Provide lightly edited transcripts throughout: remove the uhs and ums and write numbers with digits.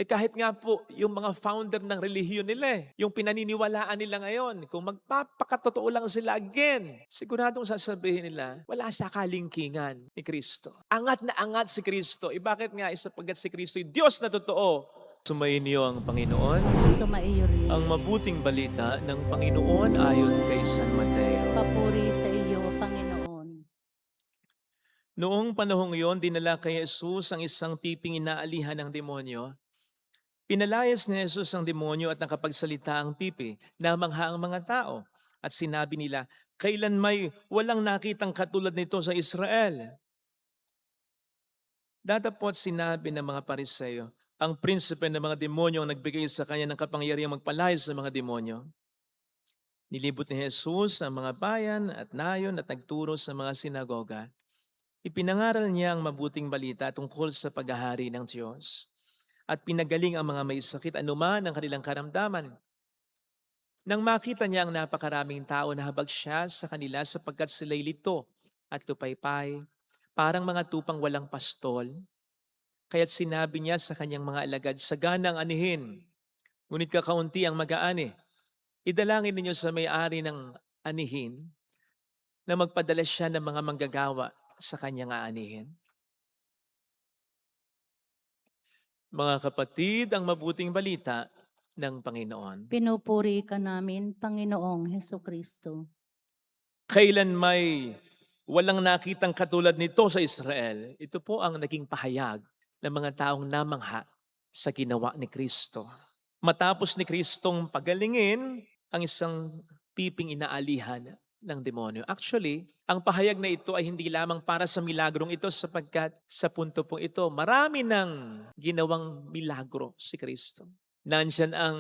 Kahit nga po yung mga founder ng relihiyon nila yung pinaniniwalaan nila ngayon, kung magpapakatotoo lang sila again, siguradong sasabihin nila, wala sa kalingkingan ni Kristo. Angat na angat si Kristo. Bakit nga? Sapagkat si Kristo yung Diyos na totoo. Sumayin niyo ang Panginoon, Sumaiyo rin. ang mabuting balita ng Panginoon ayon kay San Mateo. Papuri sa iyo, Panginoon. Noong panahong iyon, dinala kay Jesus ang isang piping inaalihan ng demonyo. Pinalayas ni Jesus ang demonyo at nakapagsalita ang pipi, namangha ang mga tao. At sinabi nila, kailan may walang nakitang katulad nito sa Israel. Datapot sinabi ng mga Pariseo, ang prinsipe ng mga demonyo ang nagbigay sa kanya ng kapangyarihang magpalayas sa mga demonyo. Nilibot ni Jesus ang mga bayan at nayon at nagturo sa mga sinagoga. Ipinangaral niya ang mabuting balita tungkol sa paghahari ng Diyos at pinagaling ang mga may sakit anuman ang kanilang karamdaman. Nang makita niya ang napakaraming tao, nahabag siya sa kanila sapagkat sila'y lito at lupaypay, parang mga tupang walang pastol. Kaya't sinabi niya sa kanyang mga alagad, sagana ang anihin, ngunit kakaunti ang mag-aani. Idalangin ninyo sa may-ari ng anihin na magpadala siya ng mga manggagawa sa kanyang aanihin. Mga kapatid, ang mabuting balita ng Panginoon. Pinupuri ka namin, Panginoong Hesukristo. Kailan may walang nakitang katulad nito sa Israel, ito po ang naging pahayag ng mga taong namangha sa ginawa ni Kristo. Matapos ni Kristong pagalingin ang isang piping inaalihan ng demonyo. Actually, ang pahayag na ito ay hindi lamang para sa milagrong ito sapagkat sa punto po ito, marami ng ginawang milagro si Kristo. Nandyan ang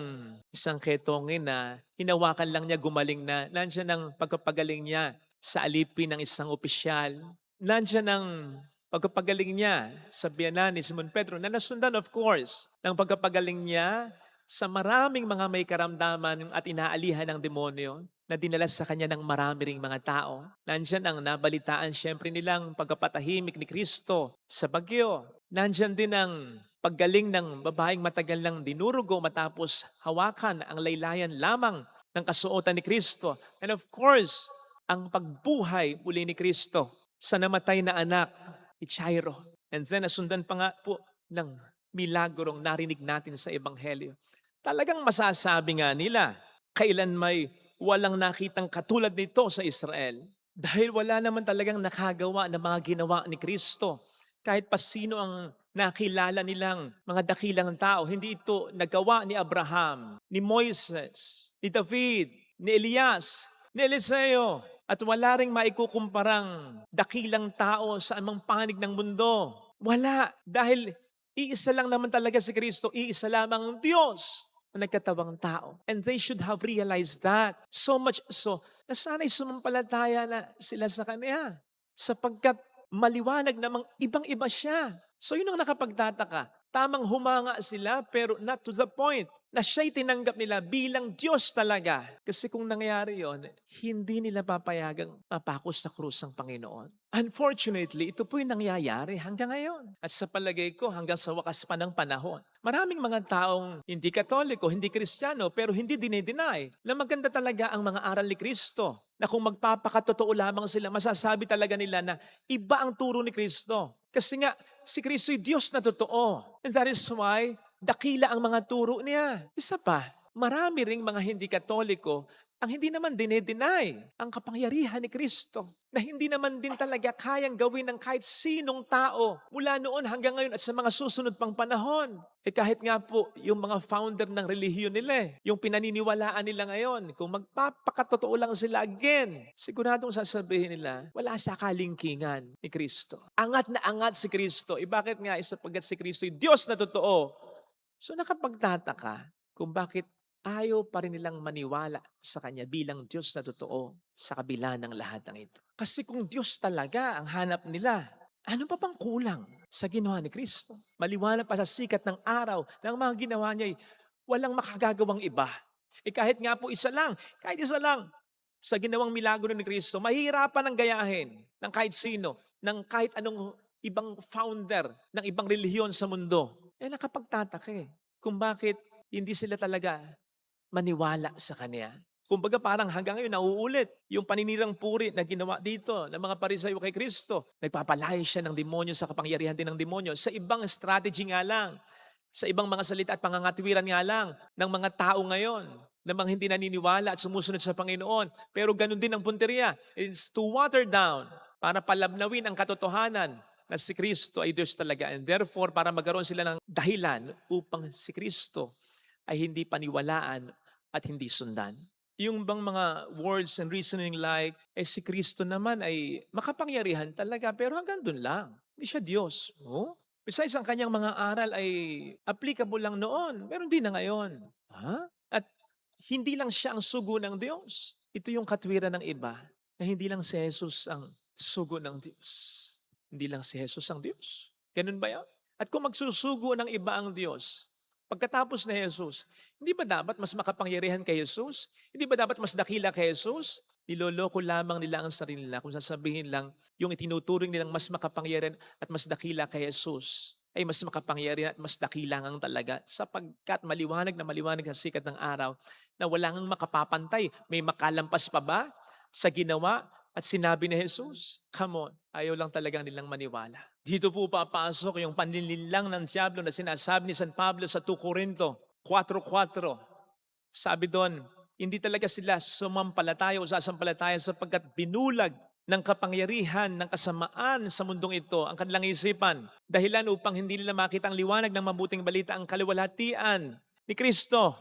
isang ketongin na hinawakan lang niya, gumaling na. Nandyan ang pagpapagaling niya sa alipin ng isang opisyal. Nandyan ang pagpapagaling niya sa biyanan ni Simon Pedro na nasundan of course ng pagpapagaling niya sa maraming mga may karamdaman at inaalihan ng demonyo na dinala sa kanya ng marami ring mga tao. Nandyan ang nabalitaan syempre nilang pagpapatahimik ni Kristo sa bagyo. Nandyan din ang paggaling ng babaeng matagal nang dinurugo matapos hawakan ang laylayan lamang ng kasuotan ni Kristo. And of course, ang pagbuhay muli ni Kristo sa namatay na anak ni Jairo. And then nasundan pa nga po ng milagrong narinig natin sa Ebanghelyo. Talagang masasabi nga nila, kailan may walang nakitang katulad nito sa Israel. Dahil wala naman talagang nakagawa ng mga ginawa ni Kristo. Kahit pa sino ang nakilala nilang mga dakilang tao, hindi ito nagawa ni Abraham, ni Moises, ni David, ni Elias, ni Eliseo. At wala ring maikukumparang dakilang tao sa anumang panig ng mundo. Wala. Dahil iisa lang naman talaga si Kristo, iisa lamang ang Diyos na nagkatawang tao. And they should have realized that. So much so, na sana'y sumampalataya na sila sa Kanya. Sapagkat maliwanag namang ibang-iba siya. So yun ang nakapagtataka. Tamang humanga sila pero not to the point na siya'y tinanggap nila bilang Diyos talaga. Kasi kung nangyari yon, hindi nila papayagang mapako sa krus ang Panginoon. Unfortunately, ito po yung nangyayari hanggang ngayon. At sa palagay ko, hanggang sa wakas pa ng panahon. Maraming mga taong hindi Katoliko, hindi Kristiyano, pero hindi dinideny na maganda talaga ang mga aral ni Kristo. Na kung magpapakatotoo lamang sila, masasabi talaga nila na iba ang turo ni Kristo. Kasi nga, si Kristo ay Diyos na totoo. And that is why, dakila ang mga turo niya. Isa pa, marami ring mga hindi Katoliko ang hindi naman dinedeny ang kapangyarihan ni Kristo na hindi naman din talaga kayang gawin ng kahit sinong tao mula noon hanggang ngayon at sa mga susunod pang panahon. Kahit nga po yung mga founder ng relihiyon nila, yung pinaniniwalaan nila ngayon, kung magpapakatotoo lang sila again, siguradong sasabihin nila, wala sa kalingkingan ni Kristo. Angat na angat si Kristo. Bakit nga? Sapagkat si Kristo ay Diyos na totoo. So nakapagtataka kung bakit ayaw pa rin nilang maniwala sa Kanya bilang Diyos na totoo sa kabila ng lahat ng ito. Kasi kung Diyos talaga ang hanap nila, ano pa bang kulang sa ginawa ni Kristo? Maliwanag pa sa sikat ng araw ng mga ginawa niya, walang makagagawang iba. Kahit nga po kahit isa lang, sa ginawang milagro ni Kristo, mahirapan ang gayahin ng kahit sino, ng kahit anong ibang founder ng ibang relihiyon sa mundo. Nakapagtataka kung bakit hindi sila talaga maniwala sa Kanya. Kumbaga parang hanggang ngayon nauulit yung paninirang puri na ginawa dito ng mga Pariseyo kay Kristo. Nagpapalaya siya ng demonyo sa kapangyarihan din ng demonyo. Sa ibang strategy nga lang, sa ibang mga salita at pangangatwiran nga lang ng mga tao ngayon na mga hindi naniniwala at sumusunod sa Panginoon. Pero ganun din ang punteriya. It's to water down para palabnawin ang katotohanan na si Kristo ay Diyos talaga. And therefore, para magkaroon sila ng dahilan upang si Kristo ay hindi paniwalaan at hindi sundan. Yung bang mga words and reasoning like, si Kristo naman ay makapangyarihan talaga, pero hanggang dun lang. Hindi siya Diyos. Oh? Besides, ang kanyang mga aral ay applicable lang noon, pero hindi na ngayon. Ha? At hindi lang siya ang sugo ng Diyos. Ito yung katwiran ng iba, na hindi lang si Jesus ang sugo ng Diyos. Hindi lang si Jesus ang Diyos. Ganun ba yan? At kung magsusugo ng iba ang Diyos, pagkatapos na Jesus, hindi ba dapat mas makapangyarihan kay Jesus? Hindi ba dapat mas dakila kay Jesus? Niloloko lamang nila ang sarili nila kung sasabihin lang yung itinuturing nilang mas makapangyarihan at mas dakila kay Jesus ay mas makapangyarihan at mas dakila ngang talaga sapagkat maliwanag ang sikat ng araw na wala ngang makapapantay. May makalampas pa ba sa ginawa at sinabi ni Jesus? Come on, ayaw lang talagang nilang maniwala. Dito po papasok yung panlilinlang ng diablo na sinasabi ni San Pablo sa 2 Corinto 4:4. Sabi doon, hindi talaga sila sumampalataya o sasampalataya sapagkat binulag ng kapangyarihan ng kasamaan sa mundong ito ang kanilang isipan. Dahilan upang hindi nila makita ang liwanag ng mabuting balita, ang kaluwalhatian ni Kristo.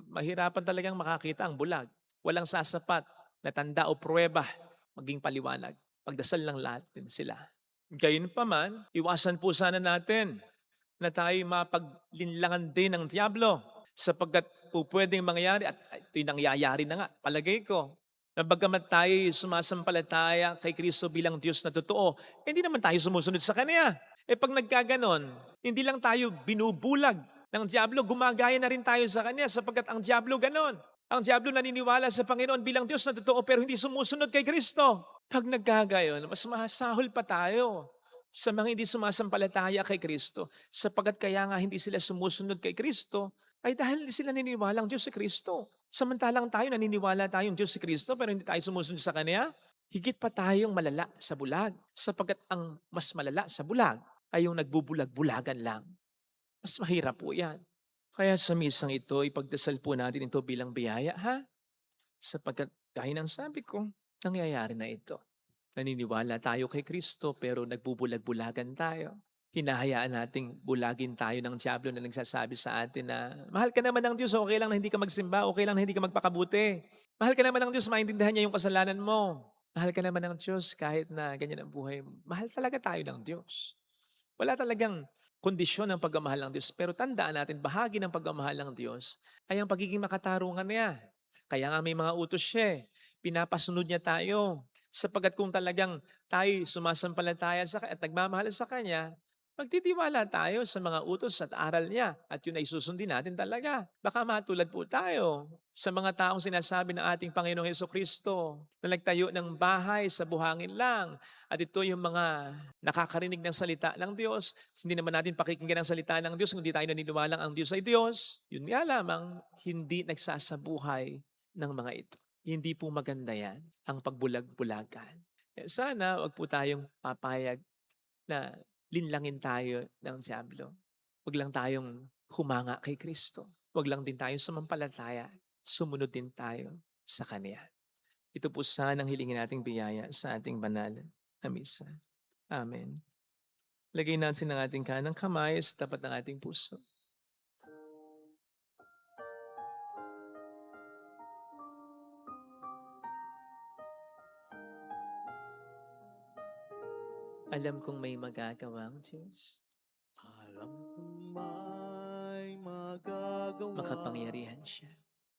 Mahirapan talagang makakita ang bulag. Walang sasapat na tanda o pruweba maging paliwanag. Pagdasal lang lahat din sila. Gayunpaman, iwasan po sana natin na tayo mapaglinlangan din ng diablo sapagkat po pwedeng mangyari at ito'y nangyayari na nga, palagay ko. Na bagamat tayo sumasampalataya kay Kristo bilang Diyos na totoo, hindi naman tayo sumusunod sa Kanya. Pag nagkaganon, hindi lang tayo binubulag ng diablo, gumagaya na rin tayo sa Kanya sapagkat ang diablo ganon. Ang diablo naniniwala sa Panginoon bilang Diyos na totoo pero hindi sumusunod kay Kristo. Pag nagkagayon, mas masahol pa tayo sa mga hindi sumasampalataya kay Kristo. Sapagkat kaya nga hindi sila sumusunod kay Kristo, ay dahil hindi sila naniniwala ang Diyos si Kristo. Samantalang tayo naniniwala tayong Diyos si Kristo pero hindi tayo sumusunod sa Kanya, higit pa tayong malala sa bulag. Sapagkat ang mas malala sa bulag ay yung nagbubulag-bulagan lang. Mas mahirap po yan. Kaya sa misang ito, ipagdasal po natin ito bilang biyaya, ha? Sapagkat gaya ng sabi ko, nangyayari na ito. Naniniwala tayo kay Kristo pero nagbubulag-bulagan tayo. Hinahayaan nating bulagin tayo ng diablo na nagsasabi sa atin na, mahal ka naman ng Diyos, okay lang na hindi ka magsimba, okay lang na hindi ka magpakabuti. Mahal ka naman ng Diyos, maintindihan niya yung kasalanan mo. Mahal ka naman ng Diyos kahit na ganyan ang buhay mo. Mahal talaga tayo ng Diyos. Wala talagang kondisyon ng pagmamahal ng Diyos. Pero tandaan natin, bahagi ng pagmamahal ng Diyos ay ang pagiging makatarungan niya. Kaya nga may mga utos siya. Pinapasunod niya tayo. Sapagkat kung talagang tayo sumasampalataya sa Kanya at nagmamahal sa Kanya, magtitiwala tayo sa mga utos at aral niya at yun ay susundin natin talaga. Baka matulad po tayo sa mga taong sinasabi ng ating Panginoong Hesukristo na nagtayo ng bahay sa buhangin lang at ito yung mga nakakarinig ng salita ng Diyos. Hindi naman natin pakikinggan ang salita ng Diyos kung hindi tayo naniniwalang ang Diyos ay Diyos. Yun nga lamang, hindi nagsasabuhay ng mga ito. Hindi po maganda yan, ang pagbulag-bulagan. Sana wag po tayong papayag na linlangin tayo ng diablo. Wag lang tayong humanga kay Kristo. Wag lang din tayong sumampalataya. Sumunod din tayo sa Kanya. Ito po sana ang hilingin nating biyaya sa ating banal na misa. Amen. Lagay natin ang ating kanang kamay sa tapat ng ating puso. Alam kong may magagawa ang Diyos. Alam kong may magagawa Makapangyarihan siya.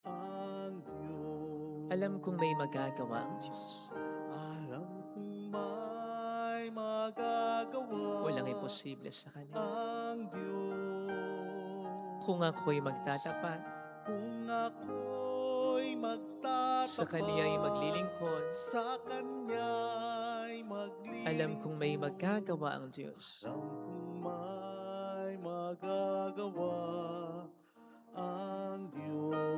ang Diyos. Alam kong may magagawa ang Diyos. Alam kong may magagawa Walang imposible sa Kanya. ang Diyos. Kung ako'y magtatapat, Kung ako'y magtatapat sa Kaniya'y maglilingkod, sa Kanya'y maglilingkod. alam kong may magagawa ang Diyos. Alam kong may magagawa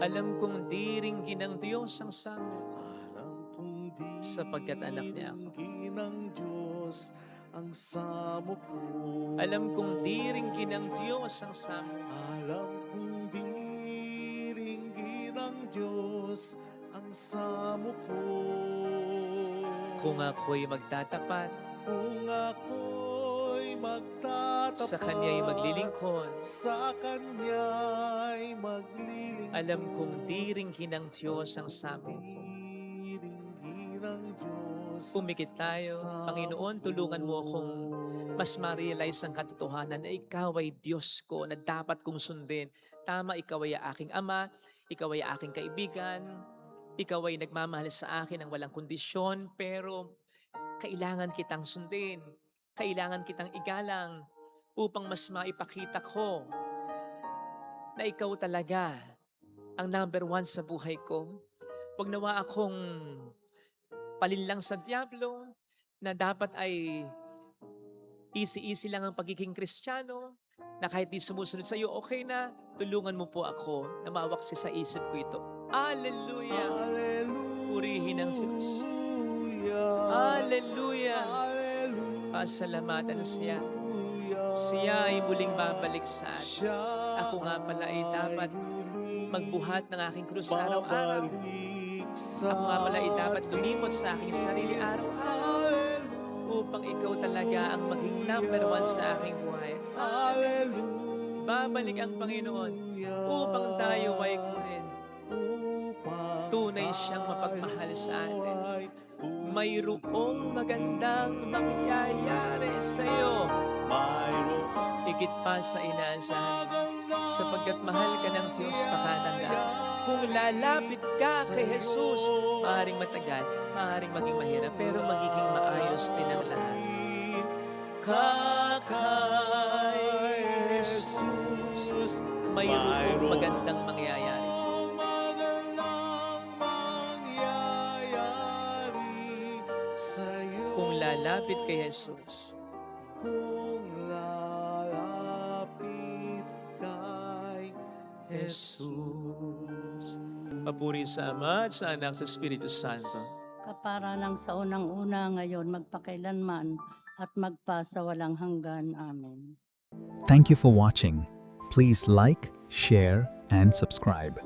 Alam kong diringgin ng Diyos ang samo. Alam kong Sapagkat anak niya ako. diringgin ng Diyos ang samo ko. Alam kong diringgin ng Diyos ang samo. Alam kong diringgin ng Diyos ang samo ko. Kung ako'y magtatapat, Kung ako'y magtatapat sa Kanya'y maglilingkod, sa Kanya'y maglilingkod. alam kong diringgin ng Diyos ang samo ko. Diringgin ng Diyos Pumikit tayo. Panginoon, tulungan mo akong mas ma-realize ang katotohanan na ikaw ay Diyos ko na dapat kong sundin. Tama, ikaw ay aking ama, ikaw ay aking kaibigan, ikaw ay nagmamahal sa akin ng walang kondisyon, pero kailangan kitang sundin. Kailangan kitang igalang upang mas maipakita ko na ikaw talaga ang number one sa buhay ko. Huwag nawa akong palinlang sa diablo na dapat ay easy-easy lang ang pagiging Kristiyano, na kahit di sumusunod sa iyo, okay na, tulungan mo po ako na mawaksi sa isip ko ito. Hallelujah! Hallelujah. Purihin ang Diyos. Hallelujah! Pasalamatan siya. Siya ay muling babalik sa atin. Ako nga pala ay dapat magbuhat ng aking krus araw-araw. Ako nga pala ay dapat lumipot sa aking sarili araw-araw upang ikaw talaga ang maging number one sa aking buhay. Babalik ang Panginoon upang tayo ay kunin. Tunay siyang mapagmahal sa atin. Mayroong magandang mangyayari sa iyo. Higit pa sa inaasahan sapagkat mahal ka ng Diyos pakatanda. Kung lalapit ka kay Jesus, maaaring matagal, maaaring maging mahirap, pero magiging maayos din ang lahat. Kakay Jesus, mayroong magandang mangyayari sa iyo. Kung lalapit kay Jesus, Kung lalapit kay Jesus. papuri sa Ama at sa Anak sa Espiritu Santo. Kapara ng sa unang-una ngayon, magpakailanman at magpa sa walang hanggan. Amen. Thank you for watching. Please like, share, and subscribe.